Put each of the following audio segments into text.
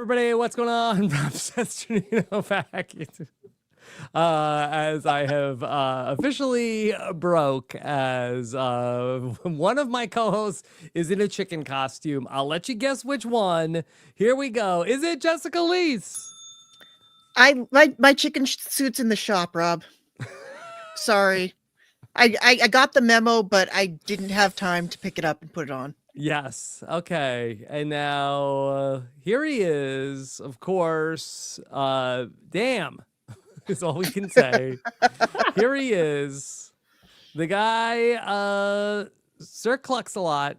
Everybody, what's going on? Rob Cesternino back. As I have officially broke as one of my co-hosts is in a chicken costume. I'll let you guess which one. Here we go. Is it Jessica Liese? My chicken suit's in the shop, Rob. Sorry. I got the memo, but I didn't have time to pick it up and put it on. Yes. Okay. And now here he is, of course. Damn is all we can say. Here he is. The guy, Sir Clucks a lot.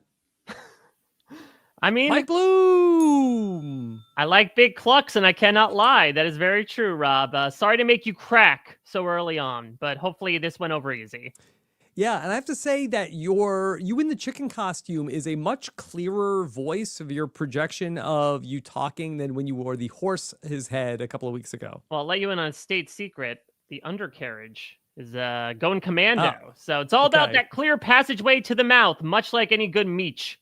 I mean, Mike Bloom. I like big clucks, and I cannot lie. That is very true, Rob. Sorry to make you crack so early on, but hopefully this went over easy. Yeah, and I have to say that you in the chicken costume is a much clearer voice of your projection of you talking than when you wore the horse his head a couple of weeks ago. Well, I'll let you in on a state secret. The undercarriage is going commando. So it's all about that clear passageway to the mouth, much like any good meat.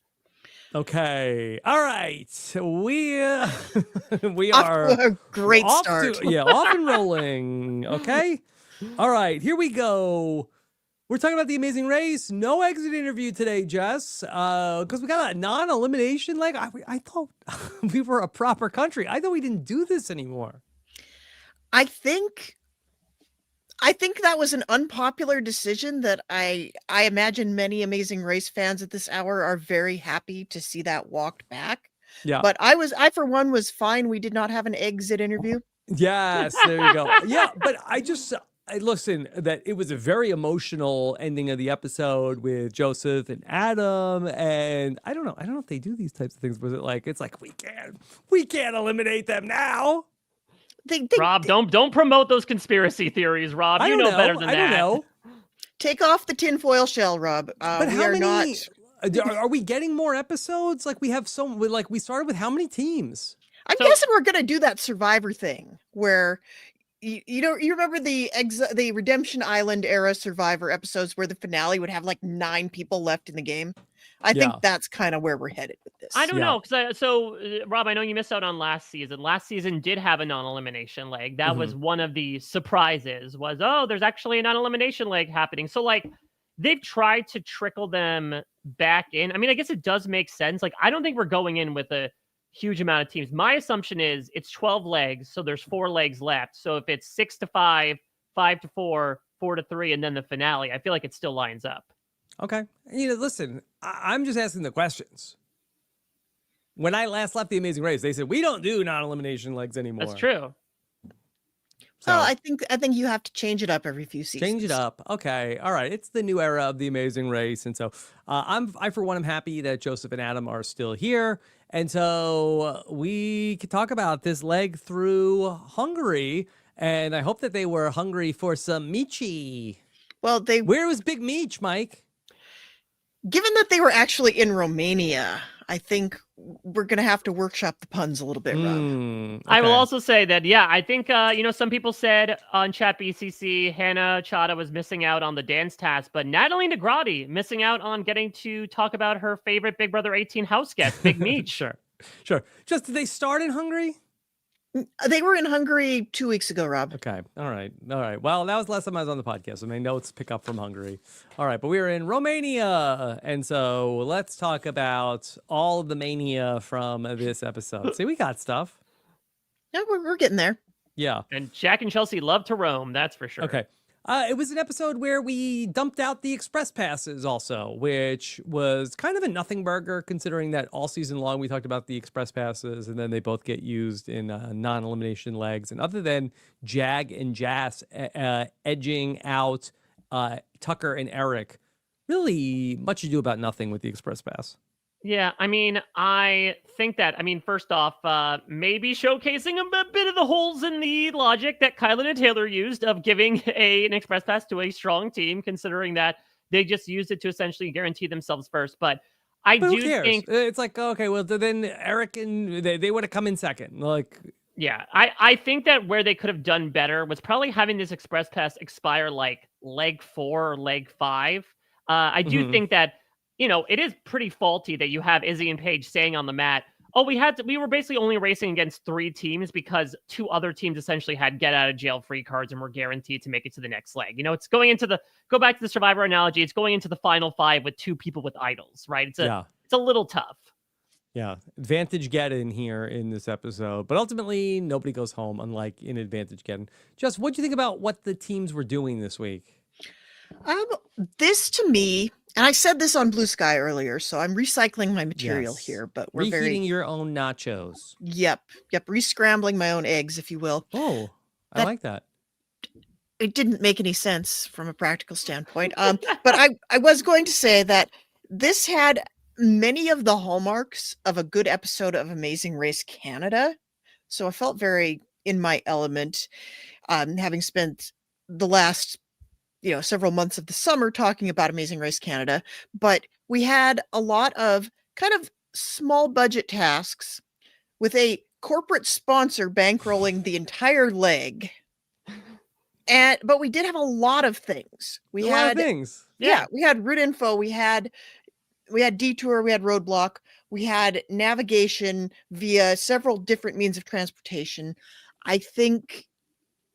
Okay. All right. We Off are to a great start. Off and rolling. Okay. All right. Here we go. We're talking about The Amazing Race. No exit interview today, Jess, because we got a non-elimination leg. I thought we were a proper country. I thought we didn't do this anymore. I think that was an unpopular decision that I imagine many Amazing Race fans at this hour are very happy to see that walked back. Yeah. But I for one was fine. We did not have an exit interview. Yes, there you go. Yeah, but I listen, that it was a very emotional ending of the episode with Joseph and Adam, and I don't know if they do these types of things. Was it like it's like we can't eliminate them now? Rob, don't promote those conspiracy theories, Rob. You know better than that. I don't know. Take off the tinfoil shell, Rob. But how many? Are we getting more episodes? Like we have we started with how many teams? I'm guessing we're gonna do that Survivor thing where. You remember the Redemption Island era Survivor episodes where the finale would have like 9 people left in the game? I think that's kind of where we're headed with this. I don't know, because Rob, I know you missed out on last season. Last season did have a non-elimination leg. That was one of the surprises. There's actually a non-elimination leg happening. So like they've tried to trickle them back in. I mean, I guess it does make sense. Like I don't think we're going in with a huge amount of teams. My assumption is it's 12 legs, so there's 4 legs left. So if it's 6-5, 5-4, 4-3, and then the finale, I feel like it still lines up. Okay. Listen, I'm just asking the questions. When I last left The Amazing Race, they said we don't do non-elimination legs anymore. That's true. So I think you have to change it up every few seasons. Change it up. Okay. All right. It's the new era of The Amazing Race. And so I for one, am happy that Joseph and Adam are still here. And so we could talk about this leg through Hungary. And I hope that they were hungry for some Michi. Well, where was Big Meech, Mike? Given that they were actually in Romania, I think we're going to have to workshop the puns a little bit, Rob. Okay. I will also say that, I think, some people said on Chat BCC, Hannah Chada was missing out on the dance task, but Natalie Negrati missing out on getting to talk about her favorite Big Brother 18 house guest, Big Meech. Sure. Just, did they start in Hungary? They were in Hungary 2 weeks ago, Rob. Okay. All right. Well, that was the last time I was on the podcast, so my notes pick up from Hungary. All right. But we were in Romania. And so let's talk about all of the mania from this episode. See, we got stuff. Yeah, we're getting there. Yeah. And Jack and Chelsea love to roam. That's for sure. Okay. It was an episode where we dumped out the express passes also, which was kind of a nothing burger considering that all season long we talked about the express passes and then they both get used in non-elimination legs. And other than Jag and Jess edging out Tucker and Eric, really much ado about nothing with the express pass. Yeah, I mean, I think that, first off, maybe showcasing a bit of the holes in the logic that Kylan and Taylor used of giving an express pass to a strong team, considering that they just used it to essentially guarantee themselves first. But who cares? Think it's like, okay, well, then Eric and they would have come in second. Like, yeah, I think that where they could have done better was probably having this express pass expire like leg 4 or leg 5. I do think that, it is pretty faulty that you have Izzy and Paige staying on the mat Oh, we were basically only racing against 3 teams because 2 other teams essentially had get out of jail free cards and were guaranteed to make it to the next leg. It's going into go back to the Survivor analogy. It's going into the final 5 with 2 people with idols, right? It's a little tough. Yeah, advantage getting here in this episode, but ultimately nobody goes home, unlike in advantage getting. Jess, what do you think about what the teams were doing this week? This to me, and I said this on Blue Sky earlier, so I'm recycling my material Yes. here, but we're Reheating your own nachos. Yep, re-scrambling my own eggs, if you will. Oh, I like that. It didn't make any sense from a practical standpoint. But I was going to say that this had many of the hallmarks of a good episode of Amazing Race Canada. So I felt very in my element, having spent the last, several months of the summer talking about Amazing Race Canada. But we had a lot of kind of small budget tasks with a corporate sponsor bankrolling the entire leg. But we did have a lot of things. We had route info, we had detour, we had roadblock, we had navigation via several different means of transportation. I think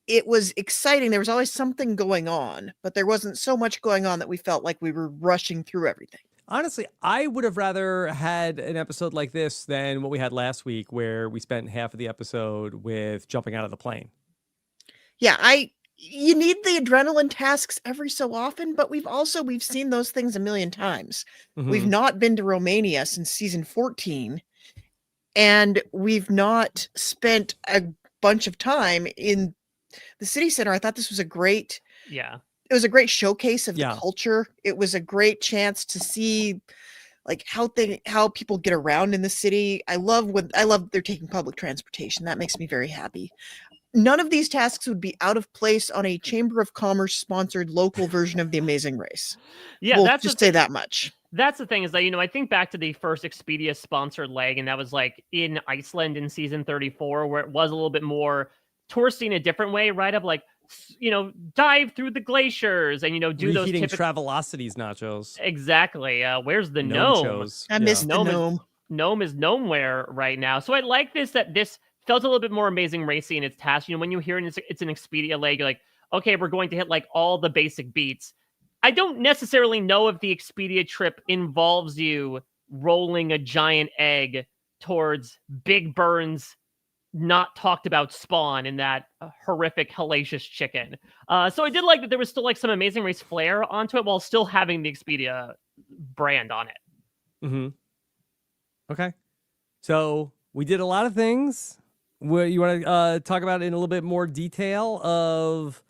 it was exciting. There was always something going on, but there wasn't so much going on that we felt like we were rushing through everything. Honestly, I would have rather had an episode like this than what we had last week, where we spent half of the episode with jumping out of the plane. Yeah, you need the adrenaline tasks every so often, but we've seen those things a million times. Mm-hmm. We've not been to Romania since season 14, and we've not spent a bunch of time in the city center. I thought this was a great showcase of the culture. It was a great chance to see like how people get around in the city. I love they're taking public transportation. That makes me very happy. None of these tasks would be out of place on a Chamber of Commerce sponsored local version of The Amazing Race. Yeah, we'll just say that much. That's the thing is that, I think back to the first Expedia sponsored leg, and that was like in Iceland in season 34, where it was a little bit more touristy in a different way, right? Of like, dive through the glaciers and, do those typical Travelocities nachos. Exactly. Where's the gnome? I miss the gnome. Gnome is nowhere right now. So I like that this felt a little bit more Amazing Racy in its task. When you hear it's an Expedia leg, you're like, okay, we're going to hit like all the basic beats. I don't necessarily know if the Expedia trip involves you rolling a giant egg towards Big Burn's not talked about spawn in that horrific hellacious chicken. So I did like that there was still like some Amazing Race flair onto it while still having the Expedia brand on it. Mm-hmm. Okay. So we did a lot of things. You want to talk about in a little bit more detail of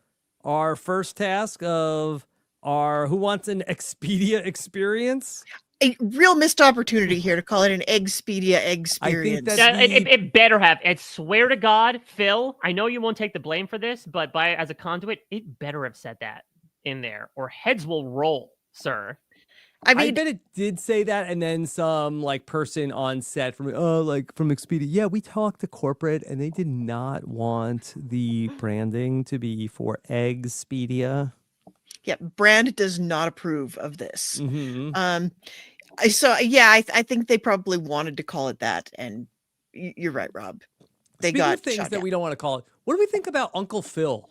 our first task of our Who Wants an Expedia experience? A real missed opportunity here to call it an Expedia experience. It better have. I swear to God, Phil, I know you won't take the blame for this, but as a conduit, it better have said that in there, or heads will roll, sir. I bet it did say that, and then some like person on set from Expedia. Yeah, we talked to corporate, and they did not want the branding to be for Expedia. Yeah, brand does not approve of this. Mm-hmm. I think they probably wanted to call it that, and you're right, Rob. Speaking of things that we don't want to call it, what do we think about Uncle Phil?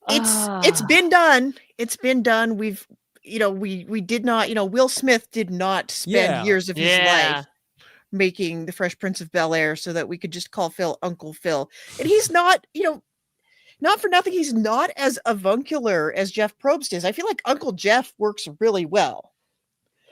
It's been done. It's been done. We did not, Will Smith did not spend years of his life making the Fresh Prince of Bel-Air so that we could just call Phil Uncle Phil. And he's not, not for nothing, he's not as avuncular as Jeff Probst is. I feel like Uncle Jeff works really well.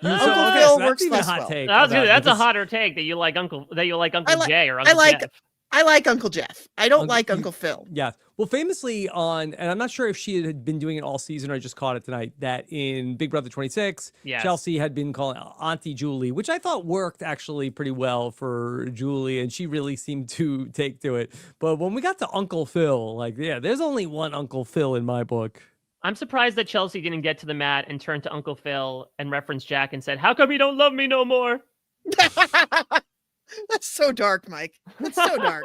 Uncle Phil works less well. That's a hotter take that you like Uncle Jay or Uncle Jeff. I like Uncle Jeff. I don't like Uncle Phil. Yeah. Well, famously and I'm not sure if she had been doing it all season or I just caught it tonight, that in Big Brother 26, Chelsea had been calling Auntie Julie, which I thought worked actually pretty well for Julie, and she really seemed to take to it. But when we got to Uncle Phil, there's only one Uncle Phil in my book. I'm surprised that Chelsea didn't get to the mat and turn to Uncle Phil and reference Jack and said, "How come you don't love me no more?" That's so dark, Mike. That's so dark.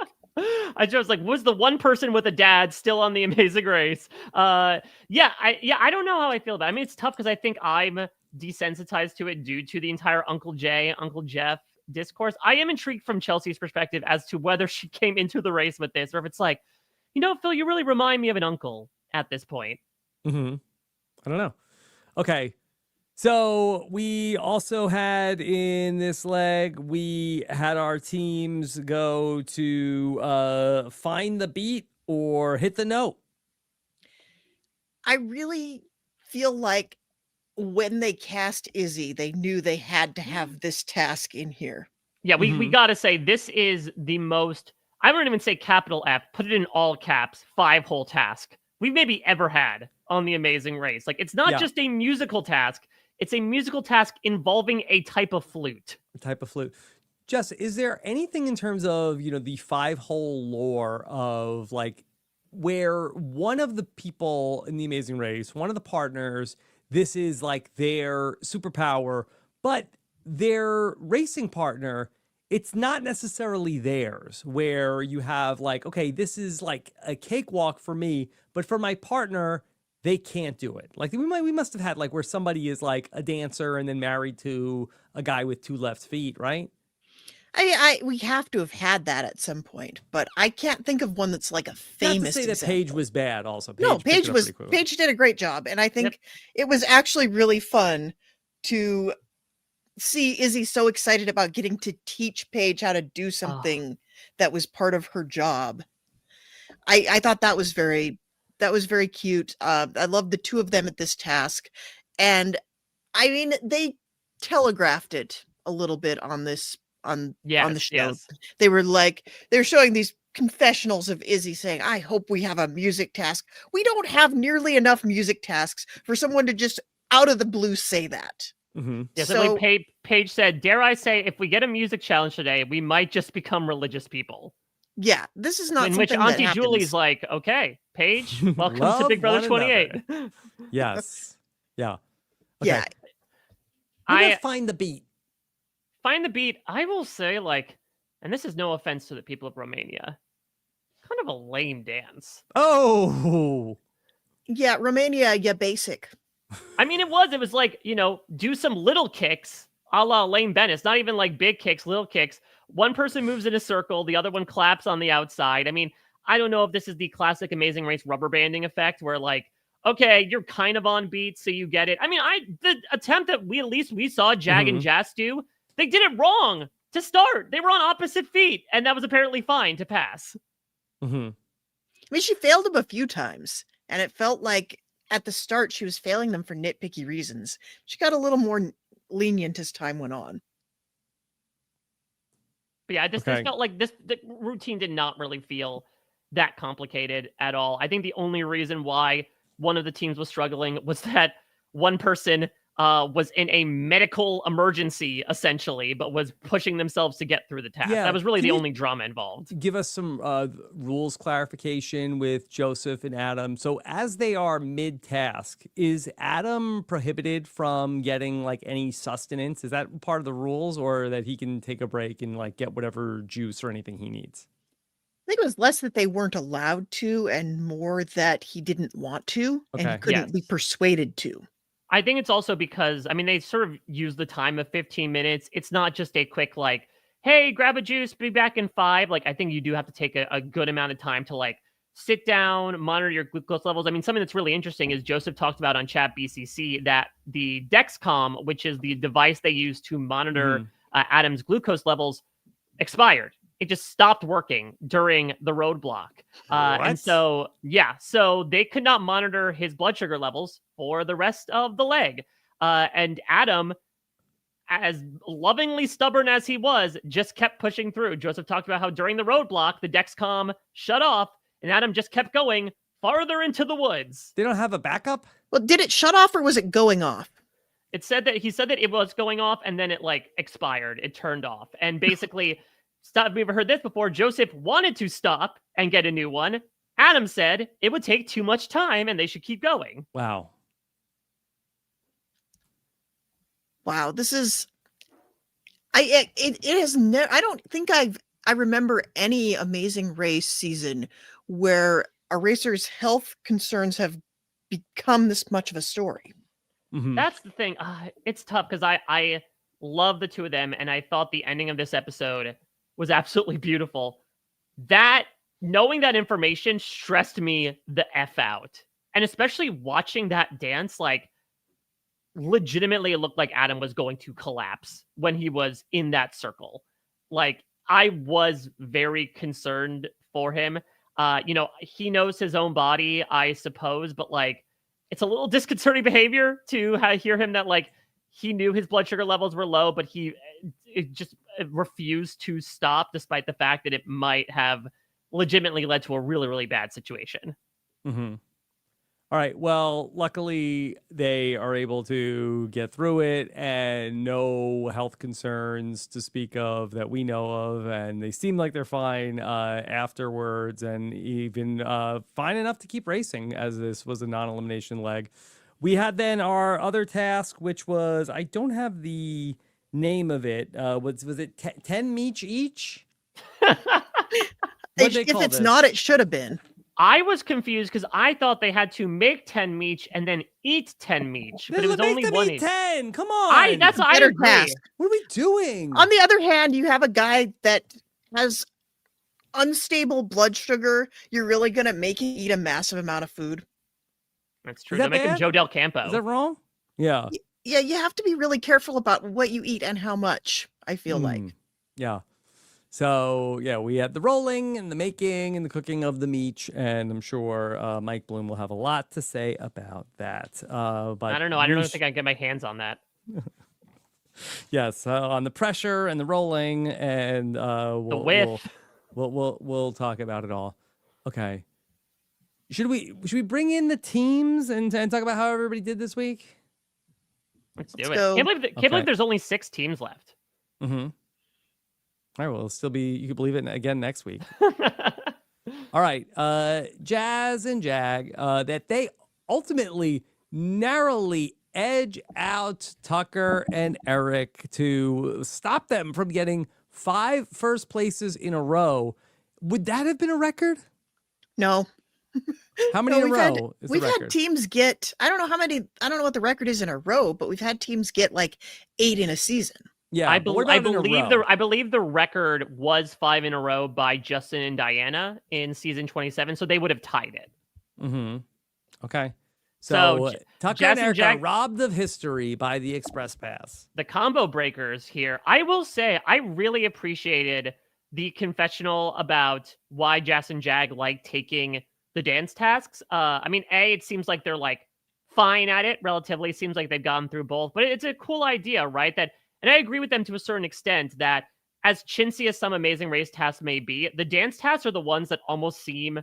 I just was the one person with a dad still on The Amazing Race. I don't know how I feel about it. I mean, it's tough because I think I'm desensitized to it due to the entire Uncle Jay, Uncle Jeff discourse. I am intrigued from Chelsea's perspective as to whether she came into the race with this, or if it's like, Phil, you really remind me of an uncle at this point. Mm-hmm. I don't know. Okay. So we also had in this leg, we had our teams go to find the beat or hit the note. I really feel like when they cast Izzy, they knew they had to have this task in here. Yeah, we got to say this is the most, I wouldn't even say capital F, put it in all caps, 5-hole task we've maybe ever had on The Amazing Race. Like, it's not just a musical task. It's a musical task involving a type of flute. Jess, is there anything in terms of, the 5-hole lore of like where one of the people in The Amazing Race, one of the partners, this is like their superpower, but their racing partner, it's not necessarily theirs, where you have like, okay, this is like a cakewalk for me, but for my partner, they can't do it. Like we must have had like where somebody is like a dancer and then married to a guy with 2 left feet, right? We have to have had that at some point, but I can't think of one that's like a famous. Not to say that example. Paige was bad. Also, Paige did a great job, and I think it was actually really fun to see Izzy so excited about getting to teach Paige how to do something that was part of her job. I thought that was very cute. I love the two of them at this task, and I mean they telegraphed it a little bit on this on the show. Yes. They were showing these confessionals of Izzy saying, I hope we have a music task. We don't have nearly enough music tasks for someone to just out of the blue say that. Mm-hmm. Yeah, so Paige said, dare I say, if we get a music challenge today, we might just become religious people. Yeah, this is not in something which Auntie that Julie's like, okay, Paige, welcome to Big Brother 28. Yes. Yeah. Okay. Yeah. We're gonna find the beat. Find the beat, I will say, like, and this is no offense to the people of Romania, kind of a lame dance. Oh. Yeah, Romania, basic. I mean, it was like, do some little kicks a la Lane Bennett. Not even like big kicks, little kicks. One person moves in a circle, the other one claps on the outside. I mean, I don't know if this is the classic Amazing Race rubber banding effect where like, okay, you're kind of on beat, so you get it. I mean, the attempt that we saw Jag and Jess do, they did it wrong to start. They were on opposite feet, and that was apparently fine to pass. I mean, she failed them a few times, and it felt like at the start she was failing them for nitpicky reasons. She got a little more lenient as time went on. But yeah, this felt like the routine did not really feel that complicated at all. I think the only reason why one of the teams was struggling was that one person was in a medical emergency, essentially, but was pushing themselves to get through the task. Yeah, that was really the only drama involved. Give us some rules clarification with Joseph and Adam. So as they are mid-task, is Adam prohibited from getting like any sustenance? Is that part of the rules, or that he can take a break and like get whatever juice or anything he needs? I think it was less that they weren't allowed to and more that he didn't want to and he couldn't be persuaded to. I think it's also because, I mean, they sort of use the time of 15 minutes. It's not just a quick, like, hey, grab a juice, be back in 5. Like, I think you do have to take a good amount of time to, like, sit down, monitor your glucose levels. I mean, something that's really interesting is Joseph talked about on Chat BCC that the Dexcom, which is the device they use to monitor Adam's glucose levels, expired. It just stopped working during the roadblock. And so they could not monitor his blood sugar levels for the rest of the leg. And Adam, as lovingly stubborn as he was, just kept pushing through. Joseph talked about how during the roadblock, the Dexcom shut off, and Adam just kept going farther into the woods. They don't have a backup? Well, did it shut off or was it going off? He said that it was going off, and then it, like, expired. It turned off. And basically... Stop. We ever heard this before? Joseph wanted to stop and get a new one. Adam said it would take too much time and they should keep going. Wow. This is. It has never. I don't think I remember any Amazing Race season where a racer's health concerns have become this much of a story. That's the thing. It's tough because I Love the two of them, and I thought the ending of this episode was absolutely beautiful. That knowing that information stressed me the F out. And especially watching that dance, like legitimately it looked like Adam was going to collapse when he was in that circle. Like I was very concerned for him. He knows his own body, I suppose, but like it's a little disconcerting behavior to hear him that like he knew his blood sugar levels were low, but it just refused to stop despite the fact that it might have legitimately led to a really, really bad situation. Mm-hmm. All right. Well, luckily they are able to get through it and no health concerns to speak of that we know of. And they seem like they're fine afterwards and even fine enough to keep racing as this was a non-elimination leg. We had then our other task, which was, I don't have the name of it. Was it 10 meech each? If it's not, it should have been. I was confused because I thought they had to make 10 meech and then eat 10 meech, but it was only one each. 10. Come on. I agree. Task. What are we doing? On the other hand, you have a guy that has unstable blood sugar. You're really going to make him eat a massive amount of food. That's true. They're making Joe Del Campo. Is that wrong? Yeah. Yeah, you have to be really careful about what you eat and how much, I feel like. Yeah. So, yeah, we had the rolling and the making and the cooking of the meech, and I'm sure Mike Bloom will have a lot to say about that. But I don't know. I don't think I can get my hands on that. Yes, on the pressure and the rolling and the width. We'll talk about it all. Okay. Should we bring in the teams and talk about how everybody did this week? Let's do it. Can't believe there's only 6 teams left. Mm-hmm. All right, well, it'll still be, you can believe it again next week. All right, Jazz and Jag, that they ultimately narrowly edge out Tucker and Eric to stop them from getting 5 first places in a row. Would that have been a record? No. How many in a row? We've had teams get, I don't know what the record is in a row, but we've had teams get like 8 in a season. Yeah, I believe the record was 5 in a row by Justin and Diana in season 27, so they would have tied it. Mm-hmm. Okay. So Tucker and Eric are robbed of history by the Express Pass. The combo breakers here. I will say, I really appreciated the confessional about why Jess and Jag like taking the dance tasks. It seems like they're like fine at it relatively. Seems like they've gone through both, but it's a cool idea, right? And I agree with them to a certain extent that as chintzy as some Amazing Race tasks may be, the dance tasks are the ones that almost seem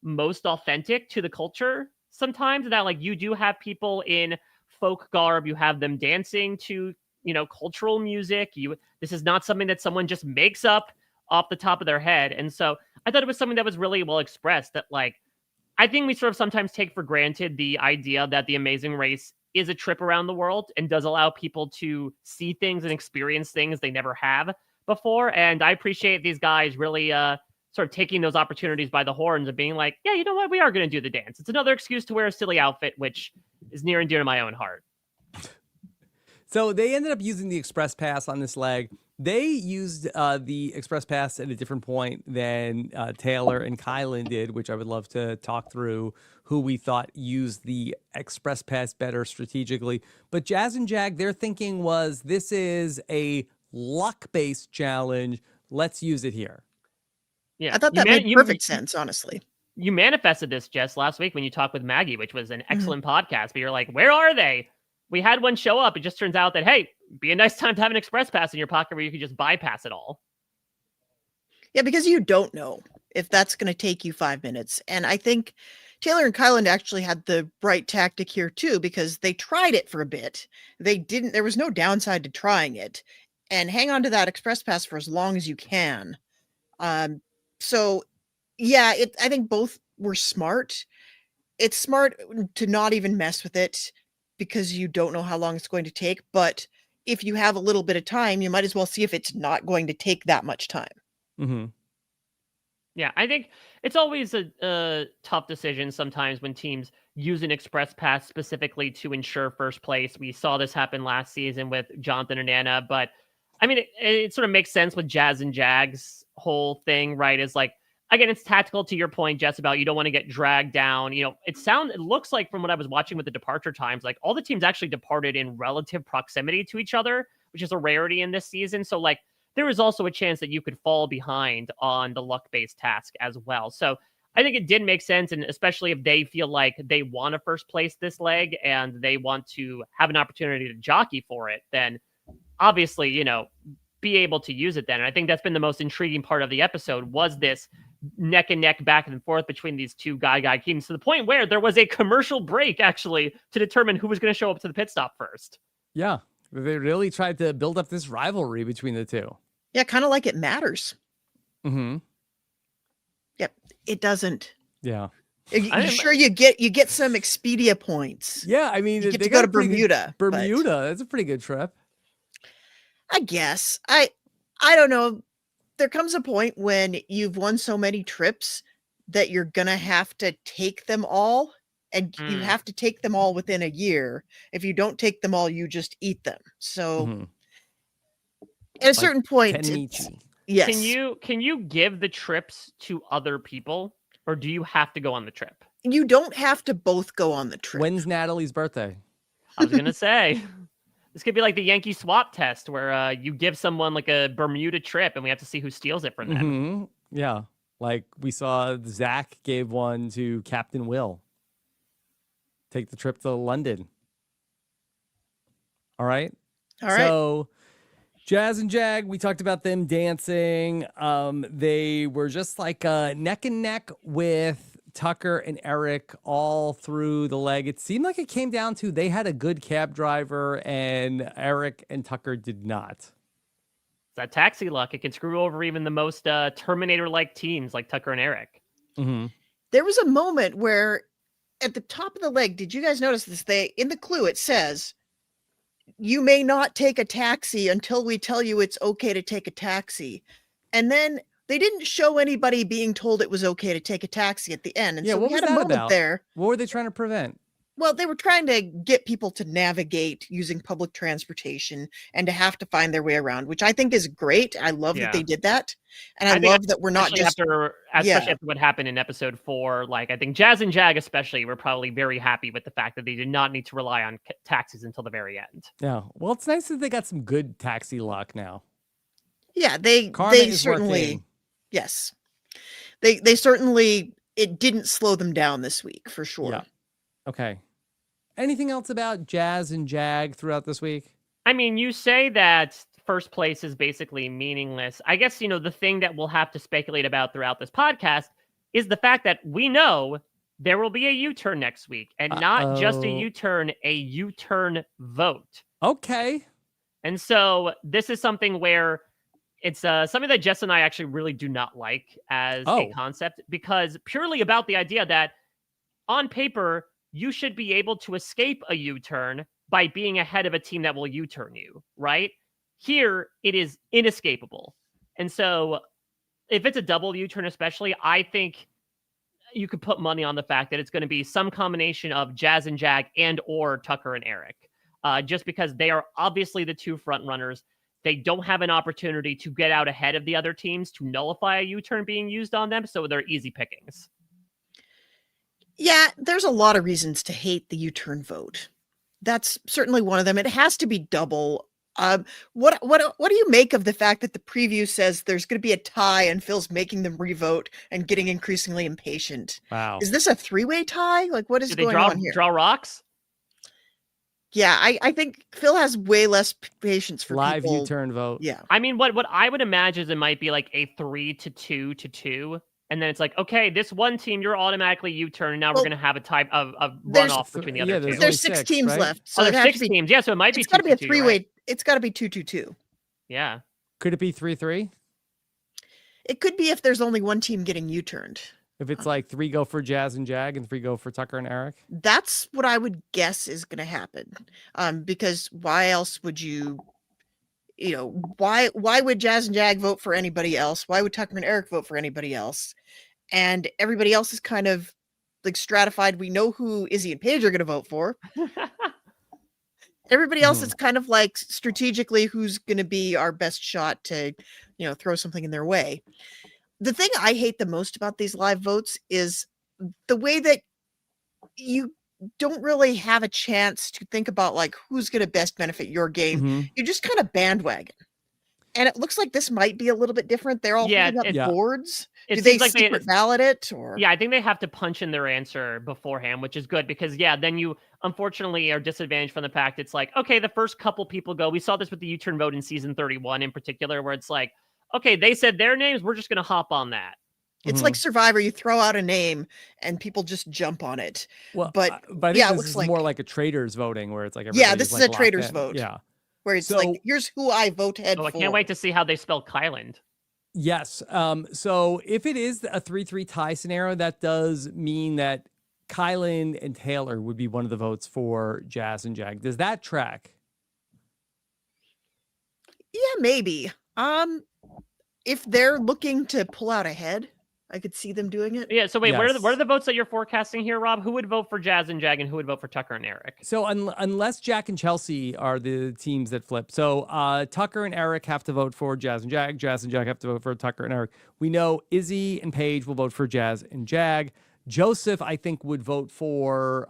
most authentic to the culture sometimes. That like you do have people in folk garb, you have them dancing to, cultural music. This is not something that someone just makes up off the top of their head. And so I thought it was something that was really well expressed, that like, I think we sort of sometimes take for granted the idea that the Amazing Race is a trip around the world and does allow people to see things and experience things they never have before. And I appreciate these guys really sort of taking those opportunities by the horns and being like, yeah, you know what? We are going to do the dance. It's another excuse to wear a silly outfit, which is near and dear to my own heart. So they ended up using the Express Pass on this leg. They used the Express Pass at a different point than Taylor and Kylan did, which I would love to talk through who we thought used the Express Pass better strategically. But Jazz and Jag, their thinking was, this is a luck-based challenge. Let's use it here. Yeah, I thought that made perfect sense, honestly. You manifested this, Jess, last week when you talked with Maggie, which was an excellent podcast. But you're like, where are they? We had one show up. It just turns out that, hey, be a nice time to have an Express Pass in your pocket where you can just bypass it all. Yeah, because you don't know if that's going to take you 5 minutes. And I think Taylor and Kylan actually had the right tactic here too, because they tried it for a bit. There was no downside to trying it, and hang on to that Express Pass for as long as you can. So yeah, I think both were smart. It's smart to not even mess with it because you don't know how long it's going to take. But if you have a little bit of time, you might as well see if it's not going to take that much time. Mm-hmm. Yeah, I think it's always a tough decision sometimes when teams use an express pass specifically to ensure first place. We saw this happen last season with Jonathan and Anna, but I mean, it sort of makes sense with Jazz and Jags whole thing, right? Is like, again, it's tactical to your point, Jess, about you don't want to get dragged down. It looks like from what I was watching with the departure times, like all the teams actually departed in relative proximity to each other, which is a rarity in this season. So like, there is also a chance that you could fall behind on the luck-based task as well. So I think it did make sense, and especially if they feel like they want to first place this leg and they want to have an opportunity to jockey for it, then obviously, be able to use it then. And I think that's been the most intriguing part of the episode was this neck and neck back and forth between these two guy teams to the point where there was a commercial break actually to determine who was going to show up to the pit stop first. Yeah, they really tried to build up this rivalry between the two. Yeah, kind of like it matters. Mm-hmm. Yep, it doesn't. Yeah. Sure, you get some Expedia points. Yeah, I mean, you get to go to Bermuda. That's a pretty good trip. I guess. I don't know. There comes a point when you've won so many trips that you're gonna have to take them all, and you have to take them all within a year. If you don't take them all, you just eat them. So at a certain point, yes. Can you give the trips to other people, or do you have to go on the trip? You don't have to both go on the trip. When's Natalie's birthday? I was gonna say this could be like the Yankee swap test, where you give someone like a Bermuda trip, and we have to see who steals it from them. Mm-hmm. Yeah, like we saw Zach gave one to Captain Will. Take the trip to London. All right. So Jazz and Jag, we talked about them dancing. They were just like neck and neck with Tucker and Eric all through the leg. It seemed like it came down to they had a good cab driver and Eric and Tucker did not. That taxi luck, it can screw over even the most Terminator-like teams like Tucker and Eric. Mm-hmm. There was a moment where at the top of the leg, did you guys notice this? In the clue, it says, you may not take a taxi until we tell you it's okay to take a taxi. And then they didn't show anybody being told it was okay to take a taxi at the end. And so we had a moment there. What were they trying to prevent? Well, they were trying to get people to navigate using public transportation and to have to find their way around, which I think is great. I love that they did that. And I love that we're not just... Especially after what happened in episode 4, like I think Jazz and Jag especially were probably very happy with the fact that they did not need to rely on taxis until the very end. Yeah. Well, it's nice that they got some good taxi luck now. Yeah, they certainly... Yes. They certainly... It didn't slow them down this week, for sure. Yeah. Okay. Anything else about Jazz and Jag throughout this week? I mean, you say that first place is basically meaningless. I guess, the thing that we'll have to speculate about throughout this podcast is the fact that we know there will be a U-turn next week, and not just a U-turn, a U-turn vote. Okay. And so this is something where it's something that Jess and I actually really do not like as a concept, because purely about the idea that on paper, you should be able to escape a U-turn by being ahead of a team that will U-turn you, right? Here, it is inescapable. And so if it's a double U-turn especially, I think you could put money on the fact that it's going to be some combination of Jazz and Jag and or Tucker and Eric, just because they are obviously the two front runners. They don't have an opportunity to get out ahead of the other teams to nullify a U-turn being used on them, so they're easy pickings. Yeah, there's a lot of reasons to hate the U-turn vote. That's certainly one of them. It has to be double. What do you make of the fact that the preview says there's going to be a tie and Phil's making them revote and getting increasingly impatient? Wow. Is this a three-way tie? Like, what is going on here? Draw rocks? Yeah, I think Phil has way less patience for live people. U-turn vote. Yeah. I mean, what I would imagine is it might be like a 3-2-2. And then it's like, okay, this one team, you're automatically U-turn, and now we're going to have a type of runoff between the other two. There's six teams left. So there's 6 teams. Yeah, so it might be 2-2. It's got to be a three-way. Right? It's got to be 2-2-2. Yeah. Could it be 3-3? It could be if there's only one team getting U-turned. If it's like 3 go for Jazz and Jag and 3 go for Tucker and Eric? That's what I would guess is going to happen. Because why else would you... why would Jazz and Jag vote for anybody else? Why would Tucker and Eric vote for anybody else? And everybody else is kind of like stratified. We know who Izzy and Paige are going to vote for. Everybody else is kind of like strategically who's going to be our best shot to, throw something in their way. The thing I hate the most about these live votes is the way that you don't really have a chance to think about like who's going to best benefit your game. You just kind of bandwagon. And it looks like this might be a little bit different. They're all holding up boards. Do they secret ballot it? Or I think they have to punch in their answer beforehand, which is good because then you unfortunately are disadvantaged from the fact it's like, okay, the first couple people go. We saw this with the U-turn vote in season 31 in particular, where it's like, okay, they said their names. We're just going to hop on that. It's like Survivor. You throw out a name and people just jump on it. Well, but I think this is more like a traitors voting where it's like, this is a traitors vote. Yeah. Where it's like, here's who I voted for. I can't wait to see how they spell Kyland. Yes. So if it is a 3-3 tie scenario, that does mean that Kylan and Taylor would be one of the votes for Jazz and Jag. Does that track? Yeah, maybe. If they're looking to pull out ahead, I could see them doing it. Yeah, so wait, what are the votes that you're forecasting here, Rob? Who would vote for Jazz and Jag and who would vote for Tucker and Eric? So unless Jack and Chelsea are the teams that flip. So Tucker and Eric have to vote for Jazz and Jag. Jazz and Jag have to vote for Tucker and Eric. We know Izzy and Paige will vote for Jazz and Jag. Joseph, I think, would vote for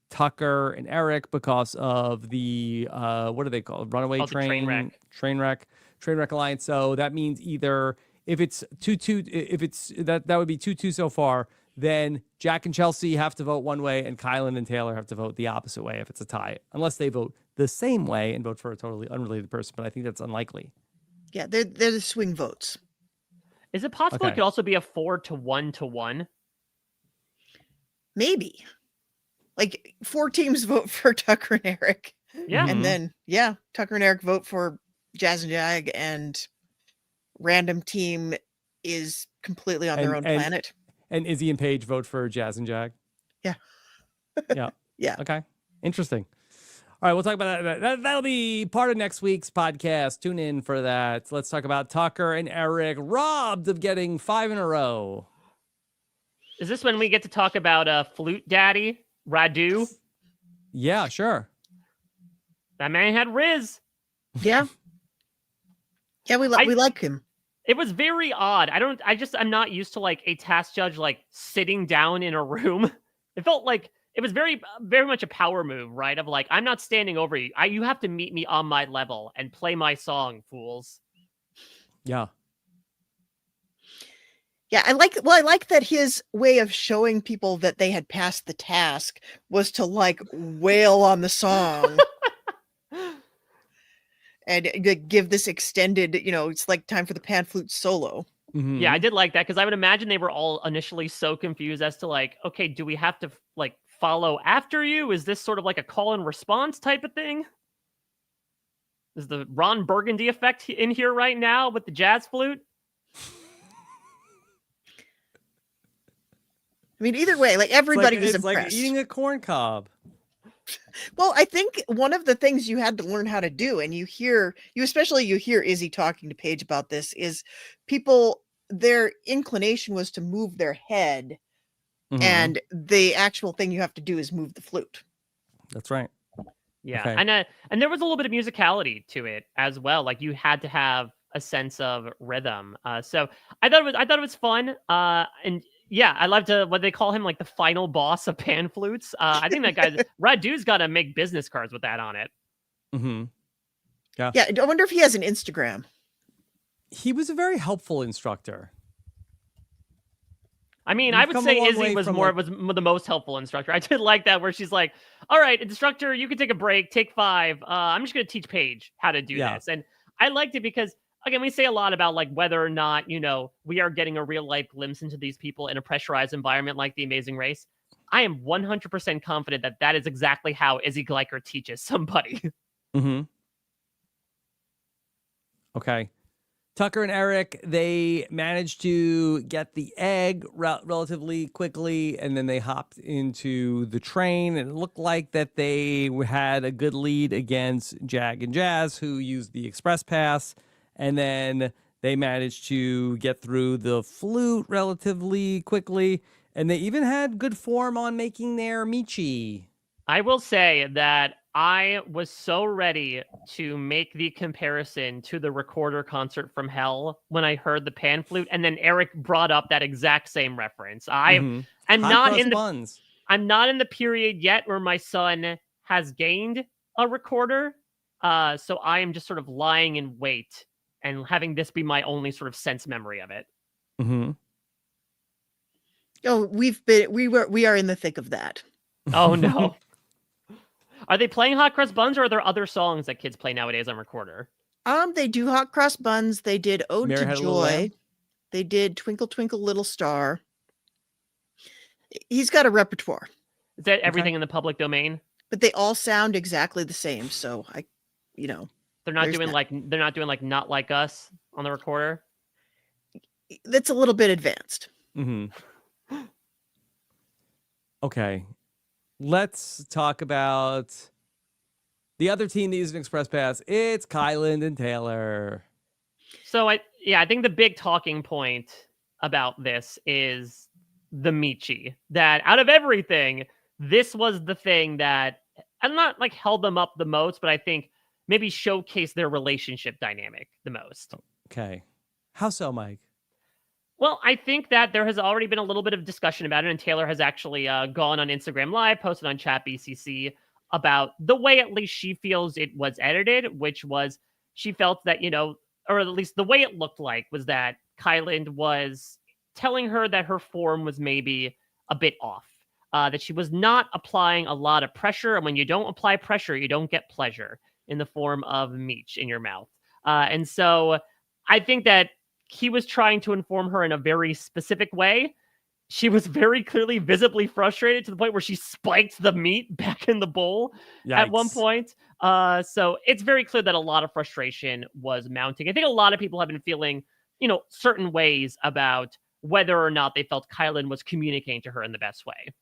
Tucker and Eric because of the, what are they called? Runaway train wreck alliance. So that means either... If it's 2-2, if it's that would be 2-2 so far, then Jack and Chelsea have to vote one way and Kylan and Taylor have to vote the opposite way if it's a tie, unless they vote the same way and vote for a totally unrelated person. But I think that's unlikely. Yeah, they're the swing votes. Is it possible it could also be a 4-1-1? Maybe. Like 4 teams vote for Tucker and Eric. Yeah. And then, Tucker and Eric vote for Jazz and Jag, and random team is completely on their own planet. And Izzy and Paige vote for Jazz and Jag. Yeah. Yeah. Okay. Interesting. All right, we'll talk about that. That'll be part of next week's podcast. Tune in for that. Let's talk about Tucker and Eric robbed of getting 5 in a row. Is this when we get to talk about Flute Daddy, Radu? Yeah, sure. That man had Riz. Yeah. Yeah, we like him. It was very odd. I'm not used to like a task judge like sitting down in a room. It felt like it was very, very much a power move, right? Of like, I'm not standing over you. You have to meet me on my level and play my song, fools. Yeah. Yeah, I like that his way of showing people that they had passed the task was to like wail on the song. And give this extended, it's like time for the pan flute solo. Mm-hmm. Yeah, I did like that because I would imagine they were all initially so confused as to like, okay, do we have to like follow after you? Is this sort of like a call and response type of thing? Is the Ron Burgundy effect in here right now with the jazz flute? I mean, either way, like everybody was impressed. It's like eating a corn cob. Well, I think one of the things you had to learn how to do, and you hear Izzy talking to Paige about this, is their inclination was to move their head, and the actual thing you have to do is move the flute. That's right. Yeah, okay. And there was a little bit of musicality to it as well. Like you had to have a sense of rhythm. So I thought it was fun. And yeah, I love what they call him, like the final boss of pan flutes. I think that guy, Radu's got to make business cards with that on it. Mm-hmm. Yeah. Yeah. I wonder if he has an Instagram. He was a very helpful instructor. I mean, I would say Izzy was the most helpful instructor. I did like that where she's like, all right, instructor, you can take a break, take 5. I'm just going to teach Paige how to do this. And I liked it because, again, we say a lot about like whether or not, we are getting a real life glimpse into these people in a pressurized environment like The Amazing Race. I am 100% confident that is exactly how Izzy Gleicher teaches somebody. Mm-hmm. Okay. Tucker and Eric, they managed to get the egg relatively quickly, and then they hopped into the train, and it looked like that they had a good lead against Jag and Jazz, who used the express pass, and then they managed to get through the flute relatively quickly, and they even had good form on making their Michi. I will say that I was so ready to make the comparison to the Recorder concert from Hell when I heard the pan flute, and then Eric brought up that exact same reference. I'm Hot not cross in the buns. I'm not in the period yet where my son has gained a recorder. So I am just sort of lying in wait and having this be my only sort of sense memory of it. Oh, we are in the thick of that. Oh no. Are they playing Hot Cross Buns, or are there other songs that kids play nowadays on Recorder? They do Hot Cross Buns. They did Ode Mary to Had a Little Lamb? Joy. They did Twinkle Twinkle Little Star. He's got a repertoire. Is that everything in the public domain? But they all sound exactly the same. So they're not doing like Not Like Us on the Recorder. That's a little bit advanced. Okay. Let's talk about the other team that used an express pass. It's Kyland and Taylor. So I think the big talking point about this is the Michi. That out of everything, this was the thing that, I'm not like held them up the most, but I think maybe showcased their relationship dynamic the most. Okay. How so, Mike? Well, I think that there has already been a little bit of discussion about it, and Taylor has actually gone on Instagram Live, posted on Chat BCC about the way at least she feels it was edited, which was she felt that, or at least the way it looked like was that Kyland was telling her that her form was maybe a bit off, that she was not applying a lot of pressure, and when you don't apply pressure, you don't get pleasure in the form of meat in your mouth. And so I think that he was trying to inform her in a very specific way. She was very clearly visibly frustrated to the point where she spiked the meat back in the bowl at one point. So it's very clear that a lot of frustration was mounting. I think a lot of people have been feeling, certain ways about whether or not they felt Kyland was communicating to her in the best way.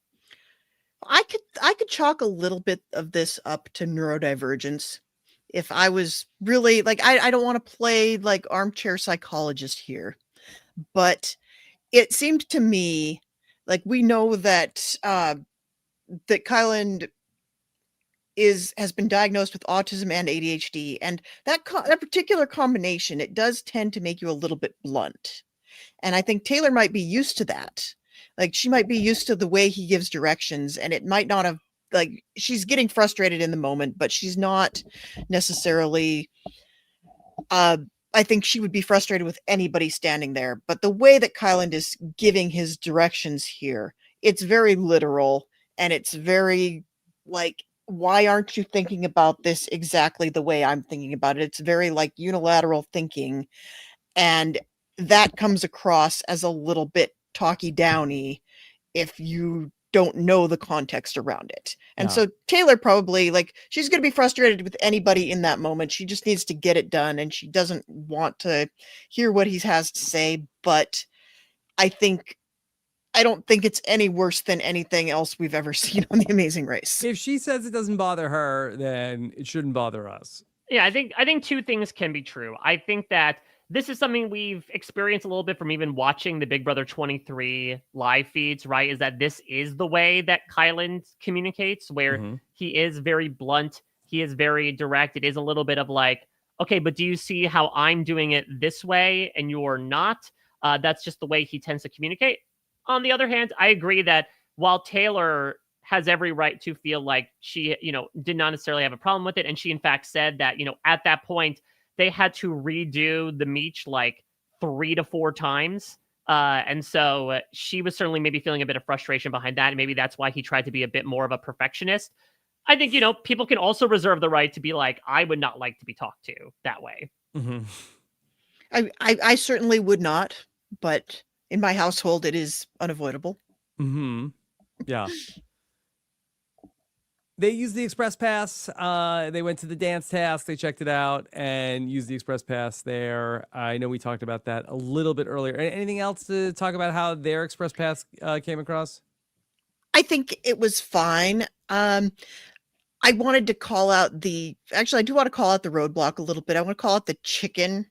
I could chalk a little bit of this up to neurodivergence. If I was really I don't want to play like armchair psychologist here, but it seemed to me like we know that that Kyland has been diagnosed with autism and ADHD, and that particular combination, it does tend to make you a little bit blunt. And I think Taylor might be used to that. Like she might be used to the way he gives directions, and it might not have she's getting frustrated in the moment, but she's not necessarily I think she would be frustrated with anybody standing there. But the way that Kyland is giving his directions here, it's very literal, and it's very why aren't you thinking about this exactly the way I'm thinking about it? It's very unilateral thinking, and that comes across as a little bit talky downy if you don't know the context around it. And so Taylor probably she's going to be frustrated with anybody in that moment. She just needs to get it done, and she doesn't want to hear what he has to say. But I don't think it's any worse than anything else we've ever seen on The Amazing Race. If she says it doesn't bother her, then it shouldn't bother us. Yeah, I think two things can be true. I think that this is something we've experienced a little bit from even watching the Big Brother 23 live feeds, right? Is that this is the way that Kyland communicates, where he is very blunt, he is very direct. It is a little bit of okay, but do you see how I'm doing it this way and you're not? That's just the way he tends to communicate. On the other hand, I agree that while Taylor has every right to feel like she, did not necessarily have a problem with it, and she in fact said that, at that point, they had to redo the Meech 3 to 4 times. And so she was certainly maybe feeling a bit of frustration behind that. And maybe that's why he tried to be a bit more of a perfectionist. I think, people can also reserve the right to be I would not like to be talked to that way. I certainly would not, but in my household, it is unavoidable. Yeah. they used the Express Pass. They went to the dance task. They checked it out and used the Express Pass there. I know we talked about that a little bit earlier. Anything else to talk about how their Express Pass came across? I think it was fine. I wanted to call out actually, I do want to call out the roadblock a little bit. I want to call out the chicken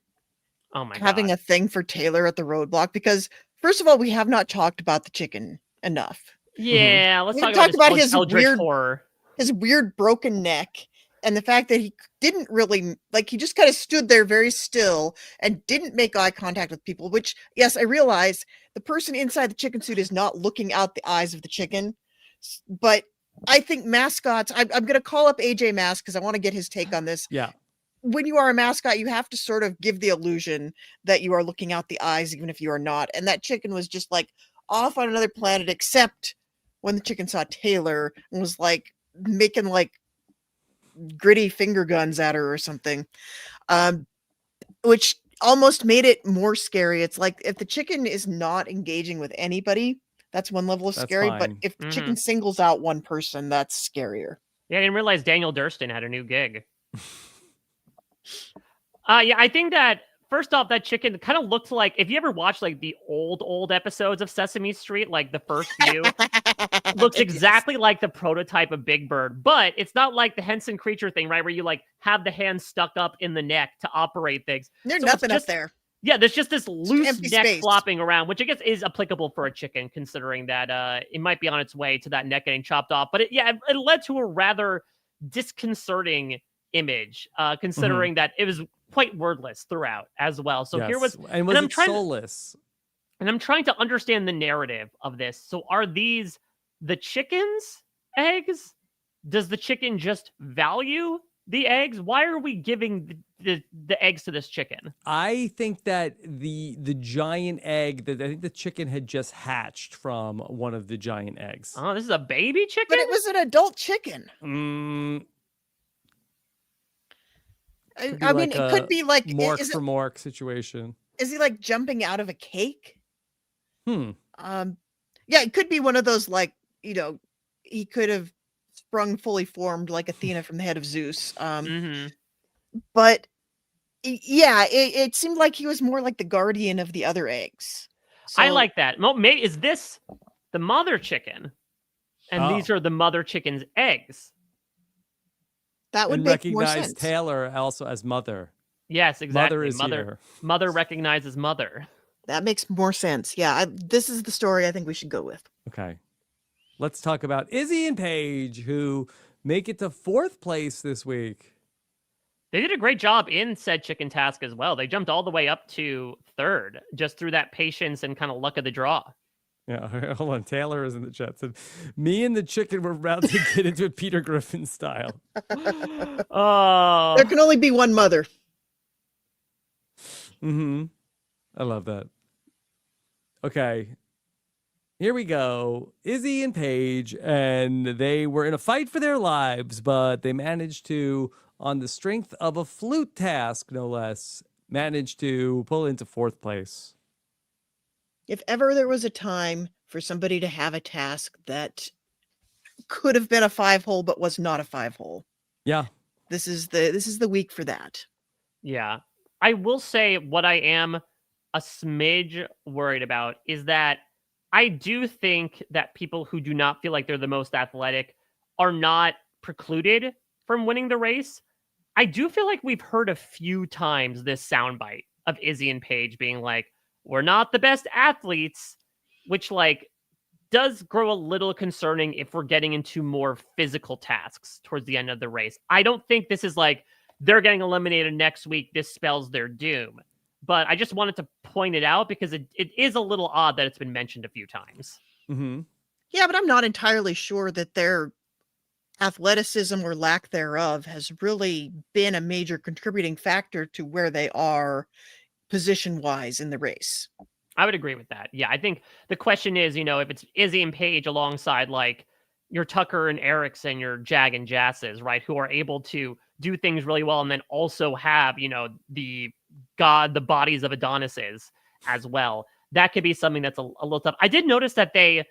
Oh my having god. a thing for Taylor at the roadblock, because first of all, we have not talked about the chicken enough. Yeah, let's We talk haven't about talked this about eldritch horror. his weird broken neck, and the fact that he didn't really, like, he just kind of stood there very still and didn't make eye contact with people, which, yes, I realize the person inside the chicken suit is not looking out the eyes of the chicken, but I think mascots, I'm going to call up AJ Mask because I want to get his take on this. Yeah. When you are a mascot, you have to sort of give the illusion that you are looking out the eyes, even if you are not. And that chicken was just like off on another planet, except when the chicken saw Taylor and was like making like gritty finger guns at her or something, which almost made it more scary. It's like if the chicken is not engaging with anybody, that's one level of That's scary. But fine. if the chicken singles out one person, that's scarier. Yeah, I didn't realize Daniel Durston had a new gig. Yeah, I think that first off, that chicken kind of looked like, if you ever watched like the old episodes of Sesame Street, like the first few, looks exactly like the prototype of Big Bird, but it's not like the Henson creature thing, right? Where you like have the hand stuck up in the neck to operate things. There's So it's nothing up just- there. Yeah, there's just this loose empty neck space. flopping around, which I guess is applicable for a chicken, considering that it might be on its way to that neck getting chopped off. But it led to a rather disconcerting image, considering that it was quite wordless throughout as well. So here was, and was it soulless? And I'm trying to understand the narrative of this. So are these the chicken's eggs? Does the chicken just value the eggs? Why are we giving the eggs to this chicken? I think that the giant egg, that I think the chicken had just hatched from one of the giant eggs. Oh, this is a baby chicken? But it was an adult chicken. I mean, it could be like Mork for Mork situation. Is he like jumping out of a cake? Yeah, it could be one of those, like, you know, he could have sprung fully formed like Athena from the head of Zeus. But yeah, it seemed like he was more like the guardian of the other eggs. So, I like that. Is this the mother chicken? And these are the mother chicken's eggs. That would make more sense. Recognize Taylor also as mother. Yes, exactly. Mother is here. Mother recognizes mother. That makes more sense. Yeah, this is the story I think we should go with. Okay. Let's talk about Izzy and Paige, who make it to 4th place this week. They did a great job in said chicken task as well. They jumped all the way up to 3rd, just through that patience and kind of luck of the draw. Yeah, hold on. Taylor is in the chat. Said, me and the chicken were about to get into a Peter Griffin style. Oh. There can only be one mother. I love that. Okay. Here we go. Izzy and Paige, and they were in a fight for their lives, but they managed to, on the strength of a flute task, no less, managed to pull into 4th place. If ever there was a time for somebody to have a task that could have been a 5-hole but was not a 5-hole. Yeah. This is the week for that. Yeah. I will say what I am a smidge worried about is that I do think that people who do not feel like they're the most athletic are not precluded from winning the race. I do feel like we've heard a few times this soundbite of Izzy and Paige being like, we're not the best athletes, which like does grow a little concerning if we're getting into more physical tasks towards the end of the race. I don't think this is like they're getting eliminated next week, this spells their doom. But I just wanted to point it out because it is a little odd that it's been mentioned a few times. Yeah, but I'm not entirely sure that their athleticism or lack thereof has really been a major contributing factor to where they are position-wise in the race. I would agree with that. Yeah, I think the question is, if it's Izzy and Paige alongside like your Tucker and Erics and your Jag and Jasses, right, who are able to do things really well and then also have, the bodies of Adonises as well. That could be something that's a little tough. I did notice that they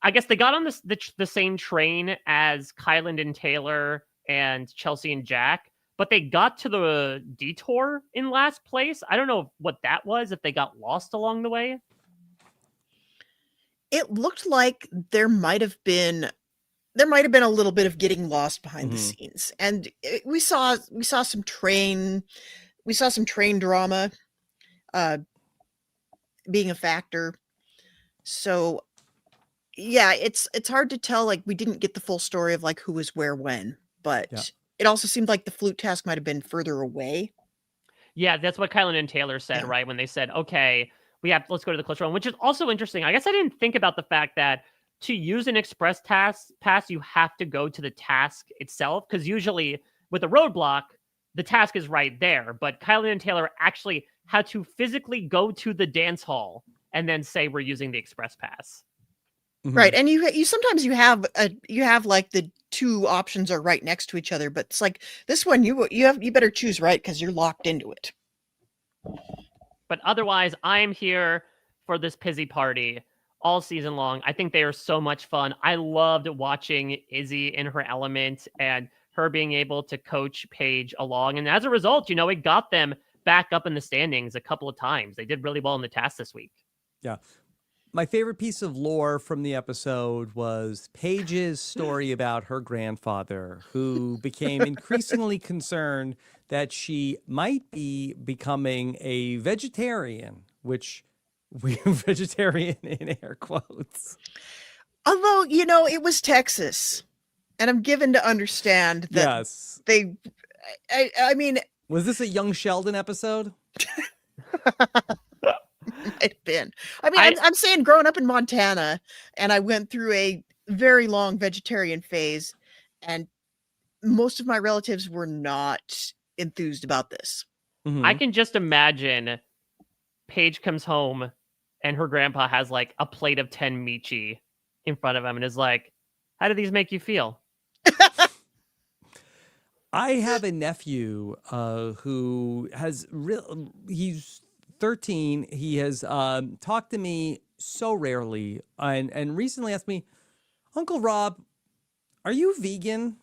I guess they got on the same train as Kyland and Taylor and Chelsea and Jack, but they got to the detour in last place. I don't know what that was, if they got lost along the way. It looked like there might have been a little bit of getting lost behind the scenes, and we saw some train drama being a factor. So yeah, it's hard to tell. Like, we didn't get the full story of like who was where when, but it also seemed like the flute task might have been further away. Yeah, that's what Kylan and Taylor said, right? When they said, okay, let's go to the close run, which is also interesting. I guess I didn't think about the fact that to use an express pass, you have to go to the task itself, because usually with a roadblock, the task is right there. But Kylan and Taylor actually had to physically go to the dance hall and then say we're using the express pass. Right, and you sometimes you have like the two options are right next to each other, but it's like this one you better choose right because you're locked into it. But otherwise, I am here for this Pizzy party all season long. I think they are so much fun. I loved watching Izzy in her element and her being able to coach Paige along. And as a result, it got them back up in the standings a couple of times. They did really well in the task this week. Yeah. My favorite piece of lore from the episode was Paige's story about her grandfather, who became increasingly concerned that she might be becoming a vegetarian, which vegetarian in air quotes. Although, it was Texas, and I'm given to understand that I mean... Was this a Young Sheldon episode? Might have been. I mean, I'm saying growing up in Montana, and I went through a very long vegetarian phase, and most of my relatives were not enthused about this. I can just imagine Paige comes home and her grandpa has like a plate of 10 michi in front of him and is like, how do these make you feel? I have a nephew who has he's 13. He has talked to me so rarely and recently asked me, Uncle Rob, are you vegan?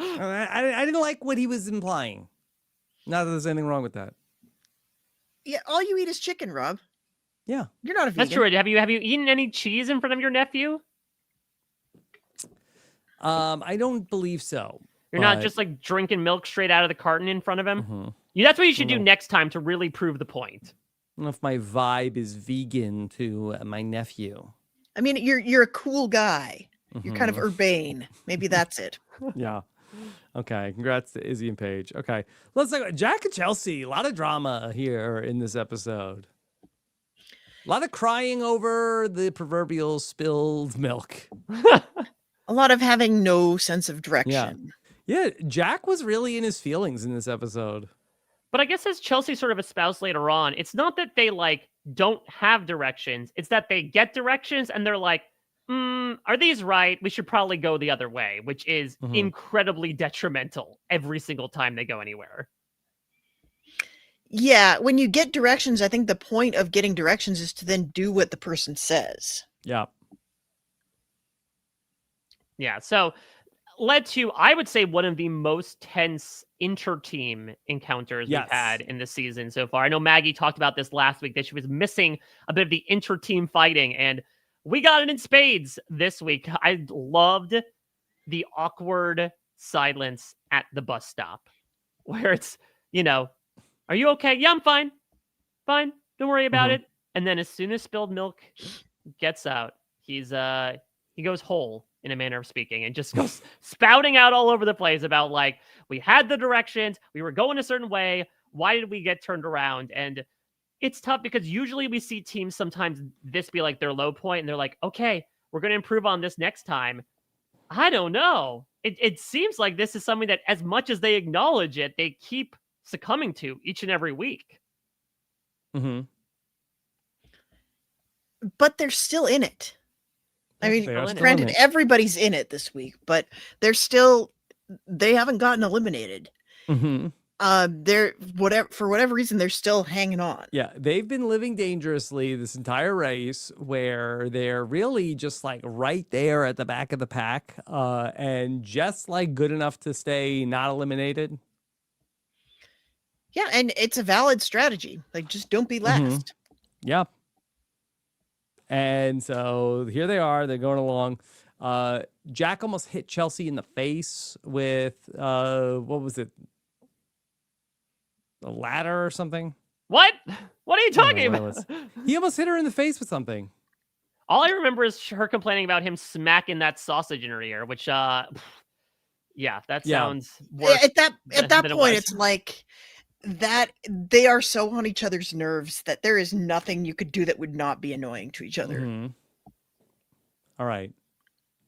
I didn't like what he was implying. Not that there's anything wrong with that. Yeah, all you eat is chicken, Rob. Yeah. You're not a vegan. That's true. Have you eaten any cheese in front of your nephew? I don't believe so. You're not just like drinking milk straight out of the carton in front of him? That's what you should do next time to really prove the point. I don't know if my vibe is vegan to my nephew. I mean, you're a cool guy. You're kind of urbane. Maybe that's it. Yeah. Okay. Congrats to Izzy and Paige. Okay. Let's talk about Jack and Chelsea. A lot of drama here in this episode. A lot of crying over the proverbial spilled milk. A lot of having no sense of direction. Yeah. Jack was really in his feelings in this episode. But I guess as Chelsea sort of espoused later on, it's not that they like don't have directions. It's that they get directions and they're like, are these right? We should probably go the other way, which is incredibly detrimental every single time they go anywhere. Yeah, when you get directions, I think the point of getting directions is to then do what the person says. Yeah. Yeah, so led to, I would say, one of the most tense inter-team encounters we've had in the season so far. I know Maggie talked about this last week, that she was missing a bit of the inter-team fighting, and we got it in spades this week. I loved the awkward silence at the bus stop, where it's, are you okay? Yeah, I'm fine. Fine. Don't worry about it. And then as soon as spilled milk gets out, he goes whole, in a manner of speaking, and just goes spouting out all over the place about like, we had the directions, we were going a certain way, why did we get turned around? And it's tough because usually we see teams sometimes this be like their low point and they're like, okay, we're going to improve on this next time. I don't know. It seems like this is something that as much as they acknowledge it, they keep succumbing to each and every week. But they're still in it. I mean, granted, everybody's in it this week, but they haven't gotten eliminated. They're for whatever reason they're still hanging on. Yeah, they've been living dangerously this entire race where they're really just like right there at the back of the pack, and just like good enough to stay not eliminated. Yeah, and it's a valid strategy. Like, just don't be last. Yeah. And so here they are. They're going along. Jack almost hit Chelsea in the face with what was it? A ladder or something? What? What are you I don't know talking what it about? was. He almost hit her in the face with something. All I remember is her complaining about him smacking that sausage in her ear, which yeah, that sounds worse. At that than it point, was. it's like that they are so on each other's nerves that there is nothing you could do that would not be annoying to each other. All right.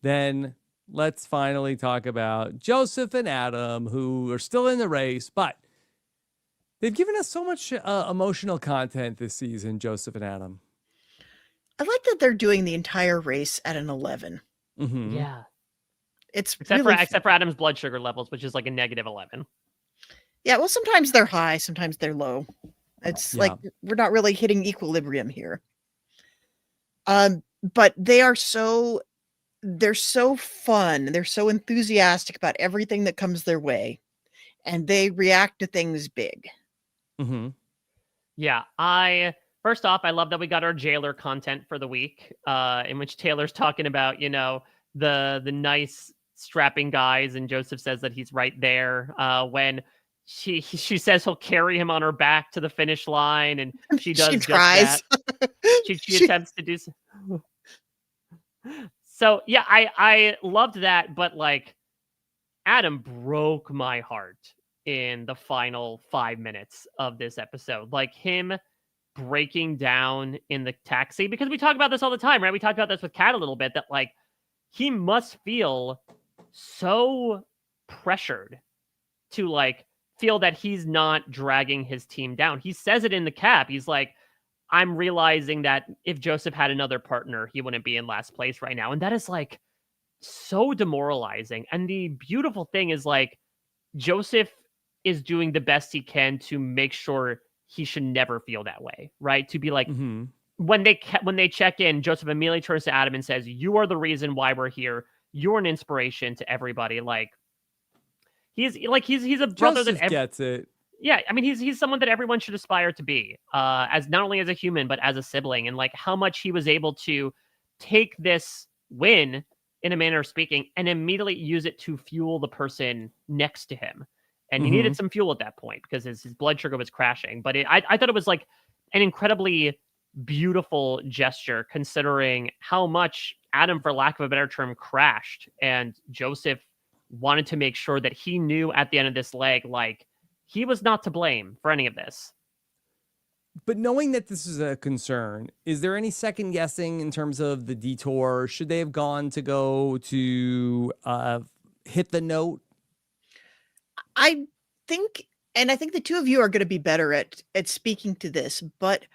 Then let's finally talk about Joseph and Adam, who are still in the race, but they've given us so much emotional content this season, Joseph and Adam. I like that they're doing the entire race at an 11. Yeah. It's Except really for Adam's blood sugar levels, which is like a -11. Yeah, well, sometimes they're high, sometimes they're low. It's like we're not really hitting equilibrium here. But they're so fun. They're so enthusiastic about everything that comes their way, and they react to things big. Yeah, first off, I love that we got our jailer content for the week, in which Taylor's talking about, the nice strapping guys, and Joseph says that he's right there. When she says he'll carry him on her back to the finish line, and she does just tries. that. She attempts to do so. So yeah, I loved that, but like Adam broke my heart in the final 5 minutes of this episode. Like him breaking down in the taxi, because we talk about this all the time, right? We talked about this with Kat a little bit, that like he must feel so pressured to like feel that he's not dragging his team down. He says it in the cap. He's like, I'm realizing that if Joseph had another partner, he wouldn't be in last place right now. And that is like so demoralizing. And the beautiful thing is like Joseph is doing the best he can to make sure he should never feel that way, right? To be like, when they check in, Joseph immediately turns to Adam and says, "You are the reason why we're here. You're an inspiration to everybody." Like he's a brother Joseph that gets it. Yeah, I mean he's someone that everyone should aspire to be, as not only as a human but as a sibling, and like how much he was able to take this win, in a manner of speaking, and immediately use it to fuel the person next to him. And he needed some fuel at that point because his blood sugar was crashing. But I thought it was like an incredibly beautiful gesture, considering how much Adam, for lack of a better term, crashed. And Joseph wanted to make sure that he knew at the end of this leg, like, he was not to blame for any of this. But knowing that this is a concern, is there any second guessing in terms of the detour? Should they have gone to go to hit the note? I think the two of you are going to be better at speaking to this, but